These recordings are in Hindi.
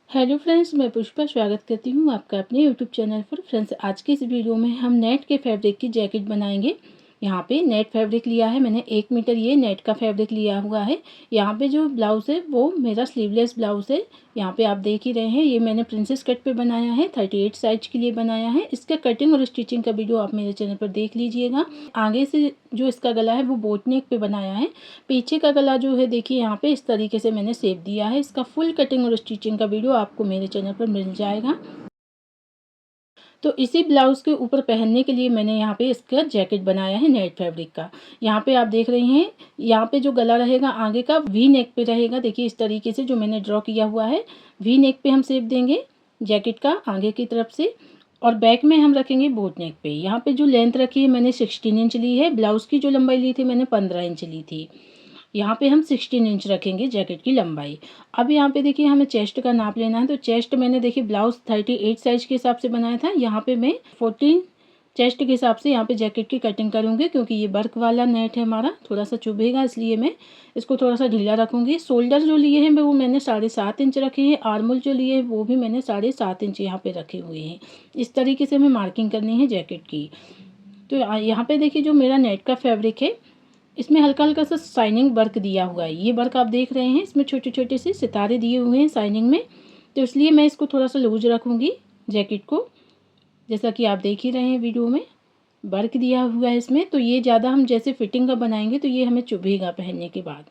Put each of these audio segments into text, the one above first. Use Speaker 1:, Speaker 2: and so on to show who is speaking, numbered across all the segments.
Speaker 1: हेलो फ्रेंड्स, मैं पुष्पा स्वागत करती हूँ आपका अपने यूट्यूब चैनल पर। फ्रेंड्स, आज के इस वीडियो में हम नेट के फैब्रिक की जैकेट बनाएंगे। यहाँ पे नेट फैब्रिक लिया है मैंने 1 मीटर, ये नेट का फैब्रिक लिया हुआ है। यहाँ पे जो ब्लाउज़ है वो मेरा स्लीवलेस ब्लाउज़ है। यहाँ पे आप देख ही रहे हैं, ये मैंने प्रिंसेस कट पे बनाया है, 38 साइज के लिए बनाया है। इसका कटिंग और स्टिचिंग का वीडियो आप मेरे चैनल पर देख लीजिएगा। आगे से जो इसका गला है वो बोट नेक पे बनाया है। पीछे का गला जो है देखिए, यहाँ पे इस तरीके से मैंने शेप दिया है। इसका फुल कटिंग और स्टिचिंग का वीडियो आपको मेरे चैनल पर मिल जाएगा। तो इसी ब्लाउज़ के ऊपर पहनने के लिए मैंने यहाँ पे इसका जैकेट बनाया है नेट फैब्रिक का। यहाँ पे आप देख रहे हैं, यहाँ पे जो गला रहेगा आगे का वी नेक पे रहेगा। देखिए इस तरीके से जो मैंने ड्रॉ किया हुआ है, वी नेक पे हम शेप देंगे जैकेट का आगे की तरफ से, और बैक में हम रखेंगे बोट नेक पे। यहाँ पे जो लेंथ रखी है मैंने 16 इंच ली है। ब्लाउज़ की जो लंबाई ली थी मैंने 15 इंच ली थी। यहाँ पे हम 16 इंच रखेंगे जैकेट की लंबाई। अब यहाँ पे देखिए हमें चेस्ट का नाप लेना है। तो चेस्ट मैंने देखिए ब्लाउज़ 38 साइज के हिसाब से बनाया था। यहाँ पे मैं 14 चेस्ट के हिसाब से यहाँ पे जैकेट की कटिंग करूँगी, क्योंकि ये वर्क वाला नेट है हमारा, थोड़ा सा चुभेगा, इसलिए मैं इसको थोड़ा सा ढीला रखूँगी। शोल्डर जो लिए हैं वो मैंने 7.5 इंच रखे हैं। आर्मोल जो लिए हैं वो भी मैंने 7.5 इंच यहाँ पे रखे हुए हैं। इस तरीके से हमें मार्किंग करनी है जैकेट की। तो यहाँ पे देखिए जो मेरा नेट का फैब्रिक है, इसमें हल्का हल्का सा शाइनिंग वर्क दिया हुआ है। ये वर्क आप देख रहे हैं, इसमें छोटे छोटे से सितारे दिए हुए हैं शाइनिंग में। तो इसलिए मैं इसको थोड़ा सा लूज रखूँगी जैकेट को, जैसा कि आप देख ही रहे हैं वीडियो में वर्क दिया हुआ है इसमें। तो ये ज़्यादा हम जैसे फिटिंग का बनाएंगे तो ये हमें चुभेगा पहनने के बाद।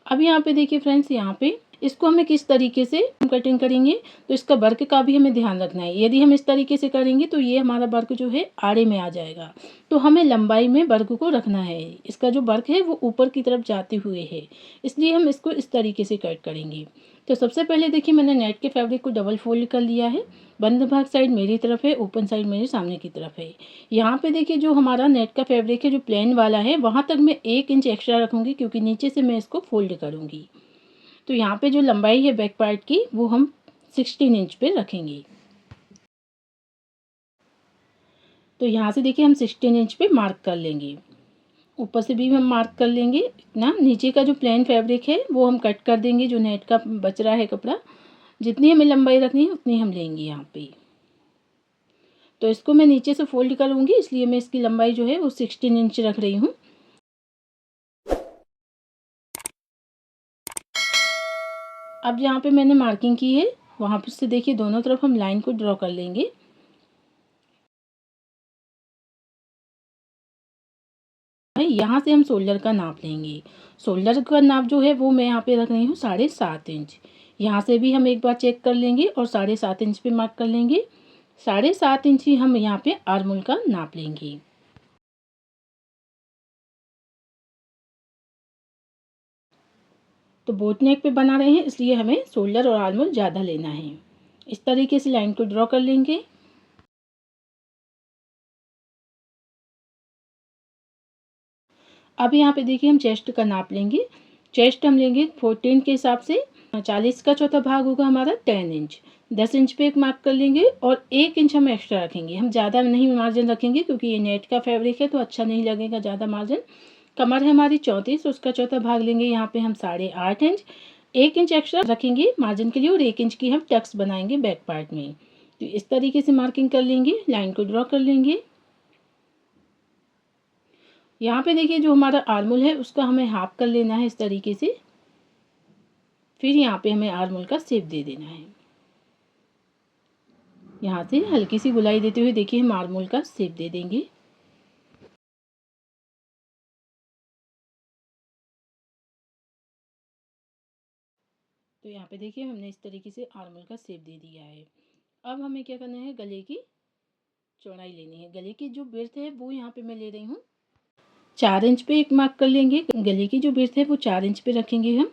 Speaker 1: अब यहाँ पे देखिए फ्रेंड्स, यहाँ पे इसको हमें किस तरीके से कटिंग करेंगे, तो इसका वर्क का भी हमें ध्यान रखना है। यदि हम इस तरीके से करेंगे तो ये हमारा वर्क जो है आड़े में आ जाएगा। तो हमें लंबाई में वर्क को रखना है। इसका जो वर्क है वो ऊपर की तरफ जाते हुए है, इसलिए हम इसको इस तरीके से कट करेंगे। तो सबसे पहले देखिए मैंने नेट के फैब्रिक को डबल फोल्ड कर लिया है। बंद भाग साइड मेरी तरफ है, ओपन साइड मेरे सामने की तरफ है। यहाँ पे देखिए जो हमारा नेट का फैब्रिक है जो प्लेन वाला है, वहाँ तक मैं 1 इंच एक्स्ट्रा रखूँगी, क्योंकि नीचे से मैं इसको फोल्ड करूँगी। तो यहाँ पे जो लंबाई है बैक पार्ट की वो हम 16 इंच पे रखेंगे। तो यहाँ से देखिए हम 16 इंच पे मार्क कर लेंगे। ऊपर से भी हम मार्क कर लेंगे इतना। नीचे का जो प्लेन फैब्रिक है वो हम कट कर देंगे। जो नेट का बच रहा है कपड़ा, जितनी हमें लंबाई रखनी है उतनी हम लेंगे यहाँ पे। तो इसको मैं नीचे से फोल्ड करूँगी, इसलिए मैं इसकी लंबाई जो है वो 16 इंच रख रही हूँ। अब जहाँ पे मैंने मार्किंग की है वहाँ पर से देखिए दोनों तरफ हम लाइन को ड्रॉ कर लेंगे। यहाँ से हम शोल्डर का नाप लेंगे। शोल्डर का नाप जो है वो मैं यहाँ पे रख रही हूँ 7.5 इंच। यहाँ से भी हम एक बार चेक कर लेंगे और 7.5 इंच पे मार्क कर लेंगे। 7.5 इंच ही हम यहाँ पे आर्मोल का नाप लेंगे। तो बोट नेक पे बना रहे हैं, इसलिए हमें शोल्डर और आर्मोल ज़्यादा लेना है। इस तरीके से लाइन को ड्रॉ कर लेंगे। अब यहाँ पे देखिए हम चेस्ट का नाप लेंगे। चेस्ट हम लेंगे 14 के हिसाब से। 40 का चौथा भाग होगा हमारा 10 इंच। 10 इंच पे एक मार्क कर लेंगे और 1 इंच हम एक्स्ट्रा रखेंगे। हम ज़्यादा नहीं मार्जिन रखेंगे, क्योंकि ये नेट का फैब्रिक है तो अच्छा नहीं लगेगा ज़्यादा मार्जिन। कमर है हमारी 34, उसका चौथा भाग लेंगे यहाँ पे हम 8.5 इंच। 1 इंच एक्स्ट्रा रखेंगे मार्जिन के लिए और 1 इंच की हम टक्स बनाएंगे बैक पार्ट में। तो इस तरीके से मार्किंग कर लेंगे, लाइन को ड्रॉ कर लेंगे। यहाँ पे देखिए जो हमारा आर्मोल है उसका हमें हाफ कर लेना है इस तरीके से। फिर यहाँ पे हमें आर्मोल का शेप दे देना है। यहाँ से हल्की सी गुलाई देते हुए देखिए हम आर्मोल का शेप दे देंगे। तो यहाँ पे देखिए हमने इस तरीके से आर्मोल का शेप दे दिया है। अब हमें क्या करना है, गले की चौड़ाई लेनी है। गले की जो विड्थ है वो यहाँ पे मैं ले रही हूँ 4 इंच पे एक मार्क कर लेंगे। गले की जो विड्थ है वो 4 इंच पे रखेंगे हम,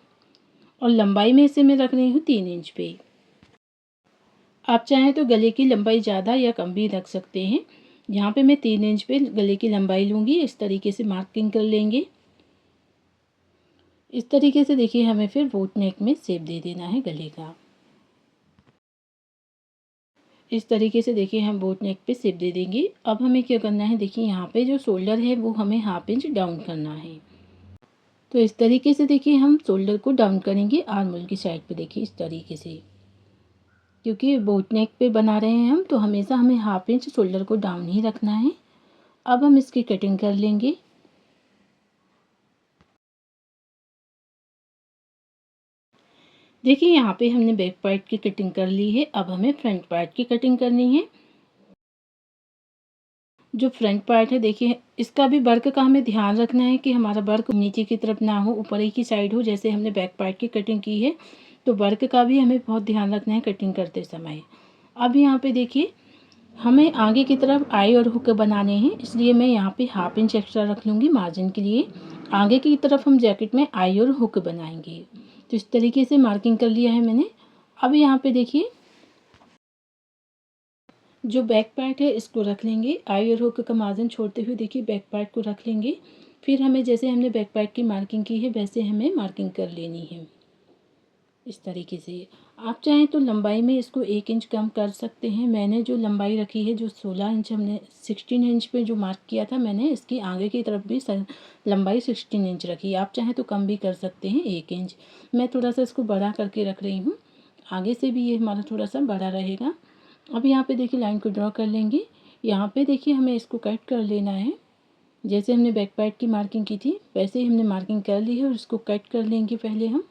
Speaker 1: और लंबाई में इसे मैं रख रही हूँ 3 इंच पे। आप चाहें तो गले की लंबाई ज़्यादा या कम भी रख सकते हैं। यहाँ पे मैं 3 इंच पे गले की लंबाई लूँगी। इस तरीके से मार्किंग कर लेंगे। इस तरीके से देखिए हमें फिर बोट नेक में शेप दे देना है गले का। इस तरीके से देखिए हम बोट नेक पे शेप दे देंगे। अब हमें क्या करना है, देखिए यहाँ पे जो शोल्डर है वो हमें हाफ इंच डाउन करना है। तो इस तरीके से देखिए हम शोल्डर को डाउन करेंगे आर्मोल की साइड पे। देखिए इस तरीके से क्योंकि बोट नेक पे बना रहे हैं हम, तो हमेशा हमें हाफ इंच शोल्डर को डाउन ही रखना है। अब हम इसकी कटिंग कर लेंगे। देखिए यहाँ पे हमने बैक पार्ट की कटिंग कर ली है। अब हमें फ्रंट पार्ट की कटिंग करनी है। जो फ्रंट पार्ट है देखिए, इसका भी वर्क का हमें ध्यान रखना है कि हमारा वर्क नीचे की तरफ ना हो, ऊपर ही की साइड हो। जैसे हमने बैक पार्ट की कटिंग की है, तो वर्क का भी हमें बहुत ध्यान रखना है कटिंग करते समय। अब यहाँ पे देखिए, हमें आगे की तरफ आई और हुक बनाने हैं, इसलिए मैं यहाँ पे हाफ इंच एक्स्ट्रा रख लूँगी मार्जिन के लिए। आगे की तरफ हम जैकेट में आई और हुक बनाएंगे। तो इस तरीके से मार्किंग कर लिया है मैंने। अब यहाँ पे देखिए, जो बैक पार्ट है इसको रख लेंगे। आई और हुक का मार्जिन छोड़ते हुए देखिए बैक पार्ट को रख लेंगे। फिर हमें जैसे हमने बैक पार्ट की मार्किंग की है वैसे हमें मार्किंग कर लेनी है, इस तरीके से। आप चाहें तो लंबाई में इसको 1 इंच कम कर सकते हैं। मैंने जो लंबाई रखी है, जो 16 इंच हमने 16 इंच पे जो मार्क किया था, मैंने इसकी आगे की तरफ भी लंबाई 16 इंच रखी। आप चाहें तो कम भी कर सकते हैं 1 इंच। मैं थोड़ा सा इसको बड़ा करके रख रही हूँ, आगे से भी ये हमारा थोड़ा सा बड़ा रहेगा। अब यहाँ पे देखिए लाइन को ड्रॉ कर लेंगे। यहाँ पे देखिए हमें इसको कट कर लेना है। जैसे हमने बैक पार्ट की मार्किंग की थी वैसे ही हमने मार्किंग कर ली है और इसको कट कर लेंगे पहले हम।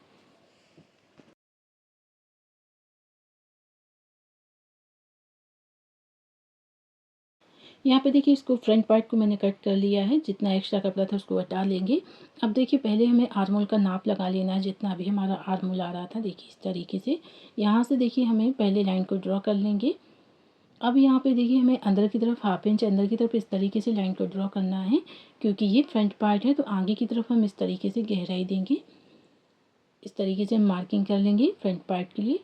Speaker 1: यहाँ पे देखिए इसको फ्रंट पार्ट को मैंने कट कर लिया है। जितना एक्स्ट्रा कपड़ा था उसको हटा लेंगे। अब देखिए पहले हमें आर्म होल का नाप लगा लेना है, जितना भी हमारा आर्म होल आ रहा था। देखिए इस तरीके से यहाँ से देखिए हमें पहले लाइन को ड्रॉ कर लेंगे। अब यहाँ पे देखिए हमें अंदर की तरफ हाफ इंच अंदर की तरफ इस तरीके से लाइन को ड्रॉ करना है, क्योंकि ये फ्रंट पार्ट है। तो आगे की तरफ हम इस तरीके से गहराई देंगे। इस तरीके से हम मार्किंग कर लेंगे फ्रंट पार्ट के लिए।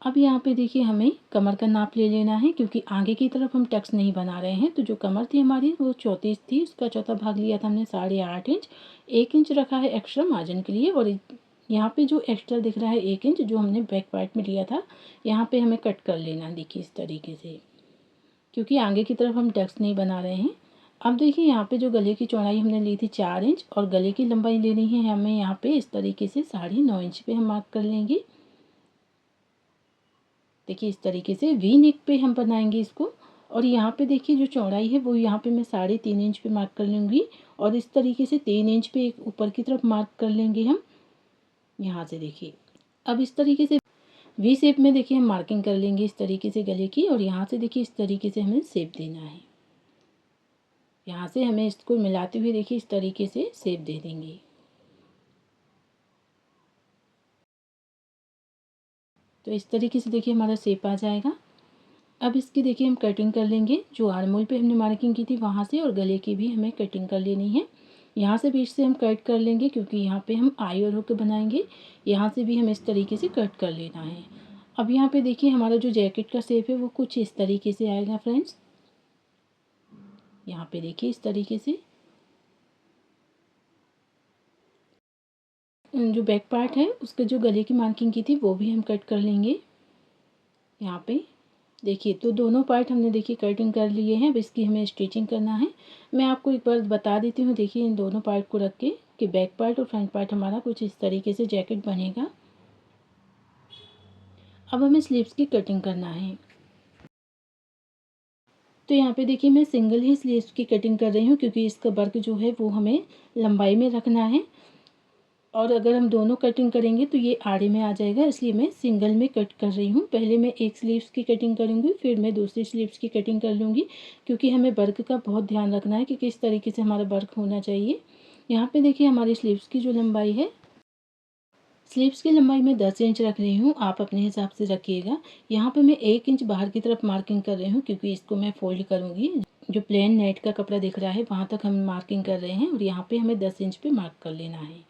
Speaker 1: अब यहाँ पे देखिए हमें कमर का नाप ले लेना है, क्योंकि आगे की तरफ हम टक्स नहीं बना रहे हैं। तो जो कमर थी हमारी वो 34 थी, उसका चौथा भाग लिया था हमने 8.5 इंच। 1 इंच रखा है एक्स्ट्रा मार्जिन के लिए। और यहाँ पे जो एक्स्ट्रा दिख रहा है 1 इंच जो हमने बैक पार्ट में लिया था, यहाँ पे हमें कट कर लेना है। देखिए इस तरीके से, क्योंकि आगे की तरफ हम टक्स नहीं बना रहे हैं। अब देखिए यहाँ पे जो गले की चौड़ाई हमने ली थी 4 इंच, और गले की लंबाई लेनी है हमें यहाँ पे इस तरीके से 9.5 इंच पे हम मार्क कर लेंगे। देखिए इस तरीके से वी नेक पे हम बनाएंगे इसको। और यहाँ पे देखिए जो चौड़ाई है वो यहाँ पे मैं 3.5 इंच पे मार्क कर लूँगी। और इस तरीके से 3 इंच पे एक ऊपर की तरफ मार्क कर लेंगे हम यहाँ से। देखिए अब इस तरीके से वी शेप में देखिए हम मार्किंग कर लेंगे इस तरीके से गले की। और यहाँ से देखिए इस तरीके से हमें शेप देना है। यहाँ से हमें इसको मिलाते हुए देखिए इस तरीके से शेप दे देंगे। तो इस तरीके से देखिए हमारा शेप आ जाएगा। अब इसकी देखिए हम कटिंग कर लेंगे। जो आर्म होल पे हमने मार्किंग की थी वहाँ से, और गले की भी हमें कटिंग कर लेनी है। यहाँ से बीच से हम कट कर लेंगे, क्योंकि यहाँ पे हम आई और हुक बनाएंगे। यहाँ से भी हमें इस तरीके से कट कर लेना है। अब यहाँ पे देखिए हमारा जो जैकेट का शेप है वो कुछ इस तरीके से आएगा फ्रेंड्स। यहाँ पे देखिए इस तरीके से जो बैक पार्ट है उसके जो गले की मार्किंग की थी वो भी हम कट कर लेंगे। यहाँ पे देखिए तो दोनों पार्ट हमने देखिए कटिंग कर लिए हैं। अब इसकी हमें स्टिचिंग करना है। मैं आपको एक बार बता देती हूँ। देखिए इन दोनों पार्ट को रख के कि बैक पार्ट और फ्रंट पार्ट हमारा कुछ इस तरीके से जैकेट बनेगा। अब हमें स्लीव्स की कटिंग करना है। तो यहाँ पे देखिए मैं सिंगल ही स्लीव्स की कटिंग कर रही हूँ, क्योंकि इसका वर्क जो है वो हमें लंबाई में रखना है। और अगर हम दोनों कटिंग करेंगे तो ये आड़े में आ जाएगा, इसलिए मैं सिंगल में कट कर रही हूँ। पहले मैं एक स्लीव्स की कटिंग करूँगी, फिर मैं दूसरी स्लीव्स की कटिंग कर लूँगी, क्योंकि हमें वर्क का बहुत ध्यान रखना है कि किस तरीके से हमारा वर्क होना चाहिए। यहाँ पे देखिए हमारी स्लीव्स की जो लंबाई है, स्लीव्स की लंबाई मैं 10 इंच रख रही हूँ। आप अपने हिसाब से रखिएगा। यहाँ पे मैं 1 इंच बाहर की तरफ मार्किंग कर रही हूँ, क्योंकि इसको मैं फोल्ड करूँगी। जो प्लेन नेट का कपड़ा दिख रहा है वहाँ तक हम मार्किंग कर रहे हैं, और यहाँ पे हमें 10 इंच पे मार्क कर लेना है।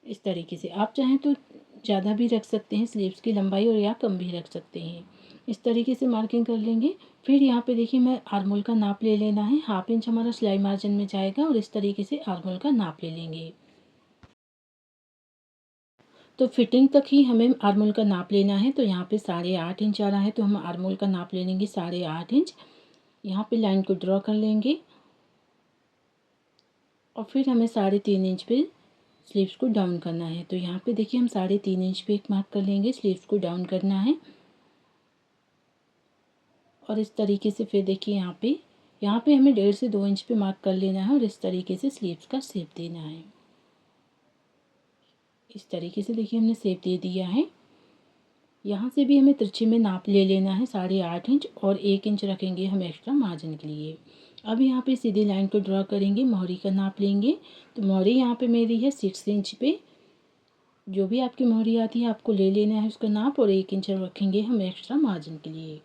Speaker 1: इस तरीके से आप चाहें तो ज़्यादा भी रख सकते हैं स्लीव्स की लंबाई, और या कम भी रख सकते हैं। इस तरीके से मार्किंग कर लेंगे। फिर यहाँ पे देखिए मैं आर्म होल का नाप ले लेना है। हाफ इंच हमारा सिलाई मार्जिन में जाएगा, और इस तरीके से आर्म होल का नाप ले लेंगे। तो फिटिंग तक ही हमें आर्म होल का नाप लेना है। तो यहाँ पे 8.5 इंच आ रहा है, तो हम आर्म होल का नाप ले लेंगे 8.5 इंच। यहाँ पे लाइन को ड्रॉ कर लेंगे, और फिर हमें 3.5 इंच पे स्लीव्स को डाउन करना है। तो यहाँ पे देखिए हम 3.5 इंच पे एक मार्क कर लेंगे, स्लीव्स को डाउन करना है। और इस तरीके से फिर देखिए यहाँ पे हमें 1.5 से 2 इंच पे मार्क कर लेना है और इस तरीके से स्लीव्स का शेप देना है। इस तरीके से देखिए हमने शेप दे दिया है। यहाँ से भी हमें तिरछे में नाप ले लेना है 8.5 इंच और 1 इंच रखेंगे हम एक्स्ट्रा मार्जिन के लिए। अब यहाँ पे सीधी लाइन को ड्रॉ करेंगे, मोहरी का नाप लेंगे। तो मोहरी यहाँ पे मेरी है 6 इंच पे। जो भी आपकी मोहरी आती है आपको ले लेना है उसका नाप, और 1 इंच रखेंगे हम एक्स्ट्रा मार्जिन के लिए।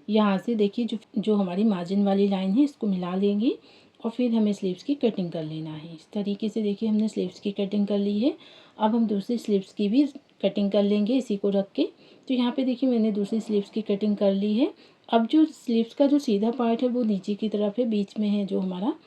Speaker 1: यहाँ से देखिए जो हमारी मार्जिन वाली लाइन है इसको मिला लेंगे और फिर हमें स्लीव्स की कटिंग कर लेना है। इस तरीके से देखिए हमने स्लीव्स की कटिंग कर ली है। अब हम दूसरी स्लीव्स की भी कटिंग कर लेंगे इसी को रख के। तो यहाँ पे देखिए मैंने दूसरी स्लीव्स की कटिंग कर ली है। अब जो स्लीव्स का जो सीधा पार्ट है वो नीचे की तरफ है, बीच में है जो हमारा,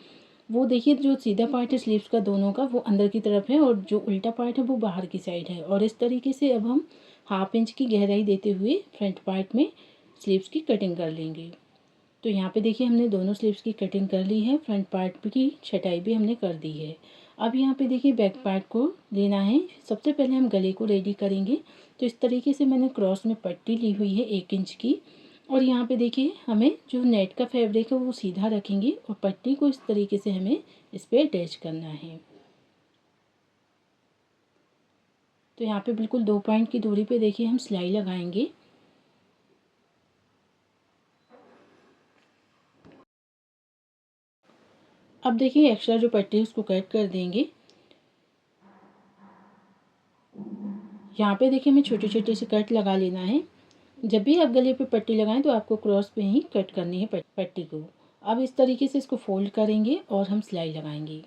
Speaker 1: वो देखिए जो सीधा पार्ट है स्लीव्स का दोनों का वो अंदर की तरफ है और जो उल्टा पार्ट है वो बाहर की साइड है। और इस तरीके से अब हम 1/2 इंच की गहराई देते हुए फ्रंट पार्ट में स्लीव्स की कटिंग कर लेंगे। तो यहाँ पे देखिए हमने दोनों स्लीव्स की कटिंग कर ली है, फ्रंट पार्ट की छटाई भी हमने कर दी है। अब यहाँ पे देखिए बैक पार्ट को लेना है। सबसे पहले हम गले को रेडी करेंगे। तो इस तरीके से मैंने क्रॉस में पट्टी ली हुई है 1 इंच की, और यहाँ पे देखिए हमें जो नेट का फैब्रिक है वो सीधा रखेंगे और पट्टी को इस तरीके से हमें इस पर अटैच करना है। तो यहाँ पे बिल्कुल 2 पॉइंट की दूरी पे देखिए हम सिलाई लगाएंगे। अब देखिए एक्स्ट्रा जो पट्टी है उसको कट कर देंगे। यहाँ पे देखिए हमें छोटे छोटे से कट लगा लेना है। जब भी आप गले पे पट्टी लगाएं तो आपको क्रॉस पे ही कट करनी है पट्टी को। अब इस तरीके से इसको फोल्ड करेंगे और हम सिलाई लगाएंगे।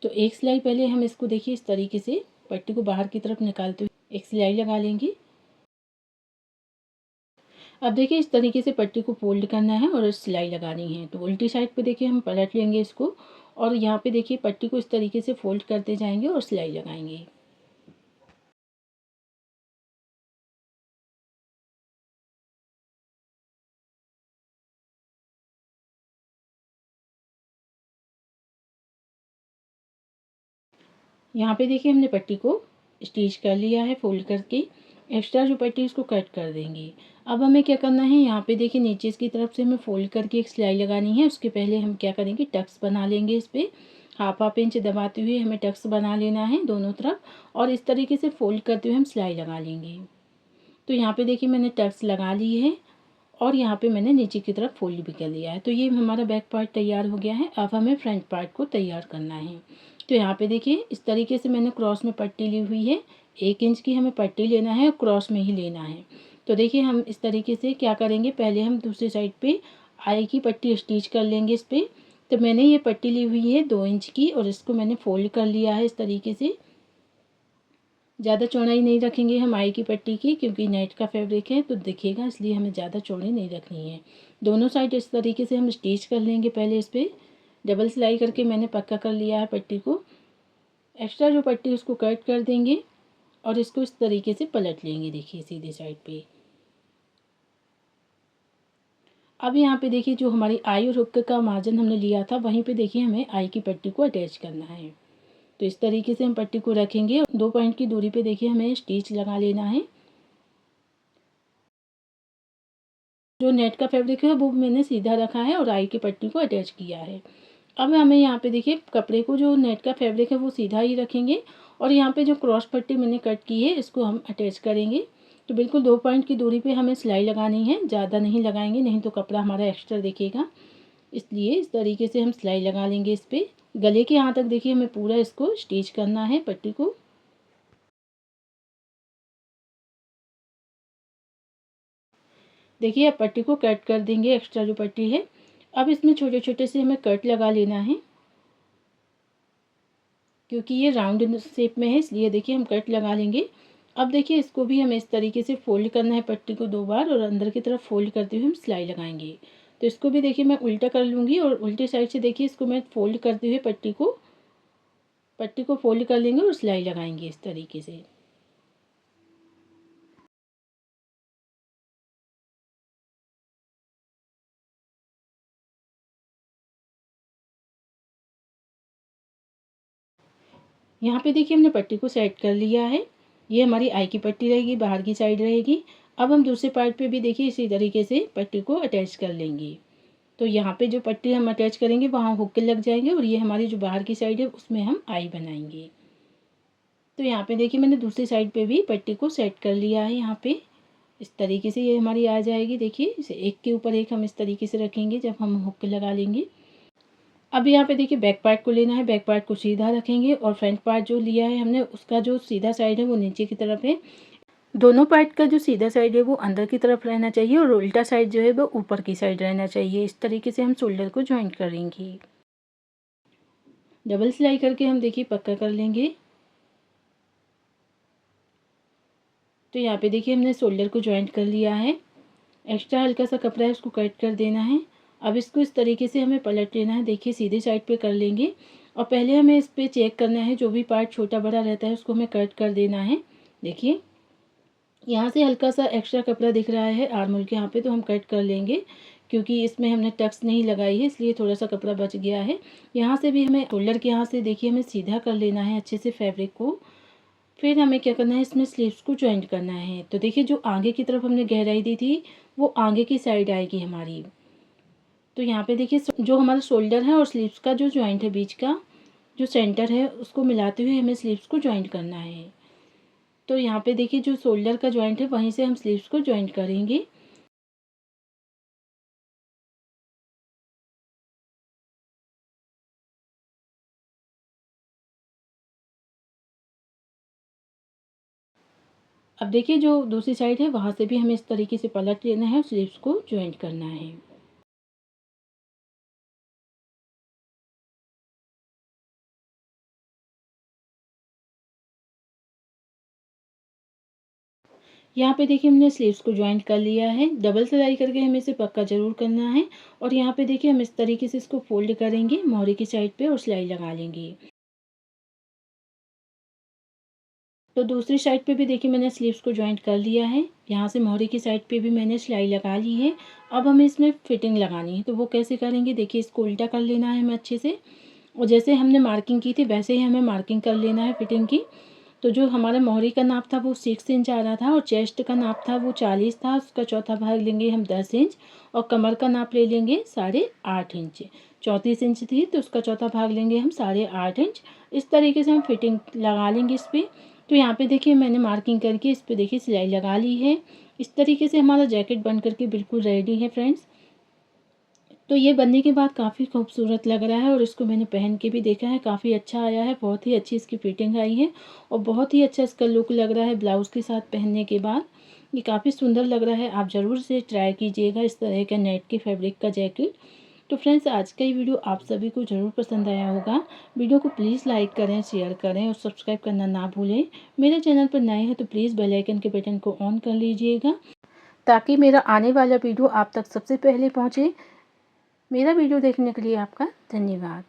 Speaker 1: तो एक सिलाई पहले हम इसको देखिए इस तरीके से पट्टी को बाहर की तरफ निकालते हुए एक सिलाई लगा लेंगे। अब देखिए इस तरीके से पट्टी को फोल्ड करना है और सिलाई लगानी है। तो उल्टी साइड पे देखिए हम पलट लेंगे इसको, और यहाँ पे देखिए पट्टी को इस तरीके से फोल्ड करते जाएंगे और सिलाई लगाएंगे। यहाँ पे देखिए हमने पट्टी को स्टिच कर लिया है फोल्ड करके। एक्स्ट्रा जो पट्टी है उसको कट कर देंगे। अब हमें क्या करना है, यहाँ पे देखिए नीचे की तरफ से हमें फोल्ड करके एक सिलाई लगानी है। उसके पहले हम क्या करेंगे, टक्स बना लेंगे। इस पर 1/2 इंच दबाते हुए हमें टक्स बना लेना है दोनों तरफ, और इस तरीके से फोल्ड करते हुए हम सिलाई लगा लेंगे। तो यहाँ पे देखिए मैंने टक्स लगा ली है और यहाँ पे मैंने नीचे की तरफ फोल्ड भी कर लिया है। तो ये हमारा बैक पार्ट तैयार हो गया है। अब हमें फ्रंट पार्ट को तैयार करना है। तो यहाँ पे देखिए इस तरीके से मैंने क्रॉस में पट्टी ली हुई है। 1 इंच की हमें पट्टी लेना है और क्रॉस में ही लेना है। तो देखिए हम इस तरीके से क्या करेंगे, पहले हम दूसरी साइड पे आई की पट्टी स्टिच कर लेंगे इस पर। तो मैंने ये पट्टी ली हुई है 2 इंच की और इसको मैंने फोल्ड कर लिया है इस तरीके से। ज़्यादा चौड़ाई नहीं रखेंगे हम आई की पट्टी की, क्योंकि नेट का फैब्रिक है तो दिखेगा, इसलिए हमें ज़्यादा चौड़ी नहीं रखनी है। दोनों साइड इस तरीके से हम स्टिच कर लेंगे। पहले इस पर डबल सिलाई करके मैंने पक्का कर लिया है पट्टी को। एक्स्ट्रा जो पट्टी उसको कट कर देंगे और इसको इस तरीके से पलट लेंगे, देखिए सीधी साइड पे। अब यहाँ पे देखिए जो हमारी आई और हुक का मार्जिन हमने लिया था वहीं पे देखिए हमें आई की पट्टी को अटैच करना है। तो इस तरीके से हम पट्टी को रखेंगे। 2 पॉइंट की दूरी पे देखिए हमें स्टिच लगा लेना है। जो नेट का फैब्रिक है वो मैंने सीधा रखा है और आई की पट्टी को अटैच किया है। अब हमें यहाँ पे देखिए कपड़े को, जो नेट का फैब्रिक है वो सीधा ही रखेंगे और यहाँ पे जो क्रॉस पट्टी मैंने कट की है इसको हम अटैच करेंगे। तो बिल्कुल 2 पॉइंट की दूरी पे हमें सिलाई लगानी है, ज़्यादा नहीं लगाएंगे नहीं तो कपड़ा हमारा एक्स्ट्रा दिखेगा। इसलिए इस तरीके से हम सिलाई लगा लेंगे इस पर। गले के यहाँ तक देखिए हमें पूरा इसको स्टिच करना है पट्टी को। देखिए अब पट्टी को कट कर देंगे, एक्स्ट्रा जो पट्टी है। अब इसमें छोटे छोटे से हमें कट लगा लेना है, क्योंकि ये राउंड शेप में है इसलिए देखिए हम कट लगा लेंगे। अब देखिए इसको भी हमें इस तरीके से फोल्ड करना है पट्टी को 2 बार, और अंदर की तरफ फोल्ड करते हुए हम सिलाई लगाएंगे। तो इसको भी देखिए मैं उल्टा कर लूँगी और उल्टी साइड से देखिए इसको मैं फोल्ड करते हुए पट्टी को फोल्ड कर लेंगे और सिलाई लगाएंगे इस तरीके से। यहाँ पे देखिए हमने पट्टी को सेट कर लिया है। ये हमारी आई की पट्टी रहेगी, बाहर की साइड रहेगी। अब हम दूसरे पार्ट पे भी देखिए इसी तरीके से पट्टी को अटैच कर लेंगे। तो यहाँ पे जो पट्टी हम अटैच करेंगे वहाँ हुक लग जाएंगे और ये हमारी जो बाहर की साइड है उसमें हम आई बनाएंगे। तो यहाँ पे देखिए मैंने दूसरी साइड पे भी पट्टी को सेट कर लिया है। यहाँ पे इस तरीके से ये हमारी आ जाएगी। देखिए इसे एक के ऊपर एक हम इस तरीके से रखेंगे जब हम हुक लगा लेंगे। अब यहाँ पे देखिए बैक पार्ट को लेना है। बैक पार्ट को सीधा रखेंगे और फ्रंट पार्ट जो लिया है हमने उसका जो सीधा साइड है वो नीचे की तरफ है। दोनों पार्ट का जो सीधा साइड है वो अंदर की तरफ रहना चाहिए और उल्टा साइड जो है वो ऊपर की साइड रहना चाहिए। इस तरीके से हम शोल्डर को जॉइंट करेंगे। डबल सिलाई करके हम देखिए पक्का कर लेंगे। तो यहाँ पे देखिए हमने शोल्डर को जॉइंट कर लिया है। एक्स्ट्रा हल्का सा कपड़ा है उसको कट कर देना है। अब इसको इस तरीके से हमें पलट लेना है। देखिए सीधे साइड पे कर लेंगे और पहले हमें इस पे चेक करना है, जो भी पार्ट छोटा बड़ा रहता है उसको हमें कट कर देना है। देखिए यहाँ से हल्का सा एक्स्ट्रा कपड़ा दिख रहा है आर्म होल के यहाँ पे, तो हम कट कर लेंगे क्योंकि इसमें हमने टक्स नहीं लगाई है इसलिए थोड़ा सा कपड़ा बच गया है। यहाँ से भी हमें शोल्डर के यहाँ से देखिए हमें सीधा कर लेना है अच्छे से फैब्रिक को। फिर हमें क्या करना है, इसमें स्लीव्स को जॉइंट करना है। तो देखिए जो आगे की तरफ हमने गहराई दी थी वो आगे की साइड आएगी हमारी। तो यहाँ पे देखिए जो हमारा शोल्डर है और स्लीव्स का जो जॉइंट है बीच का जो सेंटर है उसको मिलाते हुए हमें स्लीव्स को जॉइंट करना है। तो यहाँ पे देखिए जो शोल्डर का जॉइंट है वहीं से हम स्लीव्स को जॉइंट करेंगे। अब देखिए जो दूसरी साइड है वहाँ से भी हमें इस तरीके से पलट लेना है और स्लीव्स को जॉइंट करना है। यहाँ पे देखिए हमने स्लीव्स को जॉइंट कर लिया है। डबल सिलाई करके हमें इसे पक्का ज़रूर करना है। और यहाँ पे देखिए हम इस तरीके से इसको फोल्ड करेंगे मोहरे की साइड पे और सिलाई लगा लेंगे। तो दूसरी साइड पे भी देखिए मैंने स्लीव्स को जॉइंट कर लिया है। यहाँ से मोहरे की साइड पे भी मैंने सिलाई लगा ली है। अब हमें इसमें फिटिंग लगानी है, तो वो कैसे करेंगे, देखिए इसको उल्टा कर लेना है हमें अच्छे से और जैसे हमने मार्किंग की थी वैसे ही हमें मार्किंग कर लेना है फिटिंग की। तो जो हमारा मोहरी का नाप था वो 6 इंच आ रहा था और चेस्ट का नाप था वो 40 था। उसका चौथा भाग लेंगे हम 10 इंच और कमर का नाप ले लेंगे 8.5 इंच। 34 इंच थी तो उसका चौथा भाग लेंगे हम 8.5 इंच। इस तरीके से हम फिटिंग लगा लेंगे इस पर। तो यहाँ पे देखिए मैंने मार्किंग करके इस पर देखिए सिलाई लगा ली है। इस तरीके से हमारा जैकेट बन करके बिल्कुल रेडी है फ्रेंड्स। तो ये बनने के बाद काफ़ी खूबसूरत लग रहा है और इसको मैंने पहन के भी देखा है, काफ़ी अच्छा आया है। बहुत ही अच्छी इसकी फिटिंग आई है और बहुत ही अच्छा इसका लुक लग रहा है ब्लाउज़ के साथ पहनने के बाद। ये काफ़ी सुंदर लग रहा है। आप ज़रूर से ट्राई कीजिएगा इस तरह का नेट के फैब्रिक का जैकेट। तो फ्रेंड्स आज का ये वीडियो आप सभी को ज़रूर पसंद आया होगा। वीडियो को प्लीज़ लाइक करें, शेयर करें और सब्सक्राइब करना ना भूलें। मेरे चैनल पर नए हैं तो प्लीज़ बेल आइकन के बटन को ऑन कर लीजिएगा ताकि मेरा आने वाला वीडियो आप तक सबसे पहले पहुँचे। मेरा वीडियो देखने के लिए आपका धन्यवाद।